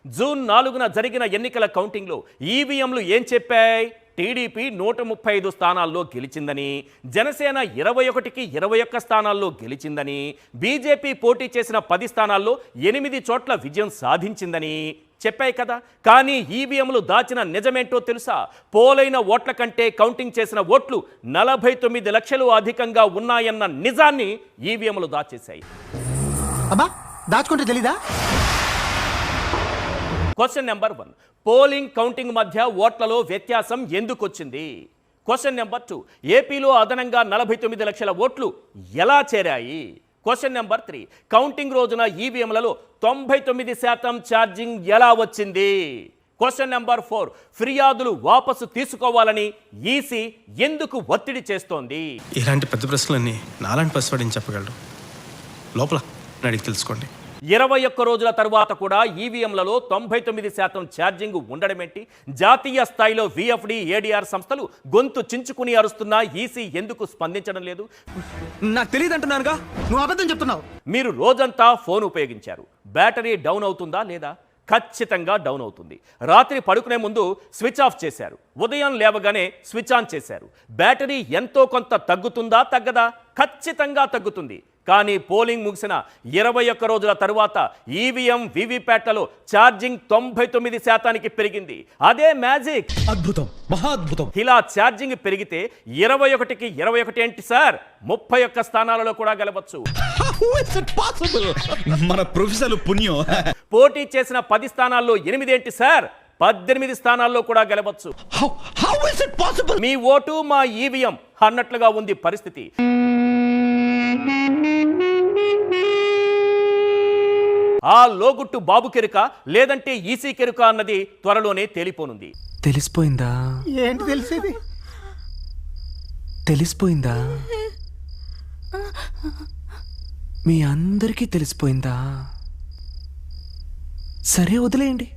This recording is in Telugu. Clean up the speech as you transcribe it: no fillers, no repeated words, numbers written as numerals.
జూన్ 4న జరిగిన ఎన్నికల కౌంటింగ్లో ఈవీఎంలు ఏం చెప్పాయి? టీడీపీ 135 స్థానాల్లో గెలిచిందని, జనసేన 21కి 21 స్థానాల్లో గెలిచిందని, బీజేపీ పోటీ చేసిన 10 స్థానాల్లో 8 చోట్ల విజయం సాధించిందని చెప్పాయి కదా. కానీ ఈవీఎంలు దాచిన నిజమేంటో తెలుసా? పోలైన ఓట్ల కంటే కౌంటింగ్ చేసిన ఓట్లు 49 లక్షలు అధికంగా ఉన్నాయన్న నిజాన్ని ఈవీఎంలు దాచేశాయి. అబ్బా దాచుకుంటే తెలీదా? క్వశ్చన్ నెంబర్ 1, పోలింగ్ కౌంటింగ్ మధ్య ఓట్లలో వ్యత్యాసం ఎందుకు వచ్చింది? క్వశ్చన్ నెంబర్ 2, ఏపీలో అదనంగా 49 లక్షల ఓట్లు ఎలా చేరాయి? క్వశ్చన్ నెంబర్ 3, కౌంటింగ్ రోజున ఈవీఎంలలో 99% ఛార్జింగ్ ఎలా వచ్చింది? క్వశ్చన్ నెంబర్ 4, ఫిర్యాదులు వాపసు తీసుకోవాలని ఈసీ ఎందుకు ఒత్తిడి చేస్తోంది? ఇలాంటి పెద్ద ప్రశ్నలన్నీ నాలాంటి పసివాడిని చెప్పగలడు. లోపల అడిగి తెలుసుకోండి. 21 రోజుల తరువాత కూడా ఈవీఎంలలో 99% ఛార్జింగ్ ఉండడమేంటి? జాతీయ స్థాయిలో విఎఫ్డి, ఏడీఆర్ సంస్థలు గొంతు చించుకుని అరుస్తున్నా ఈసీ ఎందుకు స్పందించడం లేదు? నాకు తెలియదు అంటున్నానుగా, నువ్వు అబద్ధం చెప్తున్నావు. మీరు రోజంతా ఫోన్ ఉపయోగించారు, బ్యాటరీ డౌన్ అవుతుందా లేదా? ఖచ్చితంగా డౌన్ అవుతుంది. రాత్రి పడుకునే ముందు స్విచ్ ఆఫ్ చేశారు, ఉదయం లేవగానే స్విచ్ ఆన్ చేశారు. బ్యాటరీ ఎంతో కొంత తగ్గుతుందా తగ్గదా? ఖచ్చితంగా తగ్గుతుంది. కానీ పోలింగ్ ముగిసిన 21 రోజుల తరువాత ఈవీఎం, వీవీప్యాట్లలో ఛార్జింగ్ 99%కి పెరిగింది. అదే మ్యాజిక్. అద్భుతం, మహా అద్భుతం. ఇలా ఛార్జింగ్ పెరిగితే 21కి 21 ఏంటి సార్, 31 స్థానాలలో కూడా గెలవచ్చు. మన ప్రొఫెసర్ పుణ్యం. పోటీ చేసిన 10 స్థానాల్లో 8 ఏంటి సార్, 18 స్థానాల్లో కూడా గెలవచ్చు. మీ ఓటు మా ఈవీఎం అన్నట్లుగా ఉంది పరిస్థితి. ఆ లోగుట్టు బాబు కెరుక లేదంటే ఈసీ కెరుక అన్నది త్వరలోనే తేలిపోనుంది. తెలిసిపోయిందా? ఏంటి తెలిసేది? తెలిసిపోయిందా? మీ అందరికీ తెలిసిపోయిందా? సరే వదిలేయండి.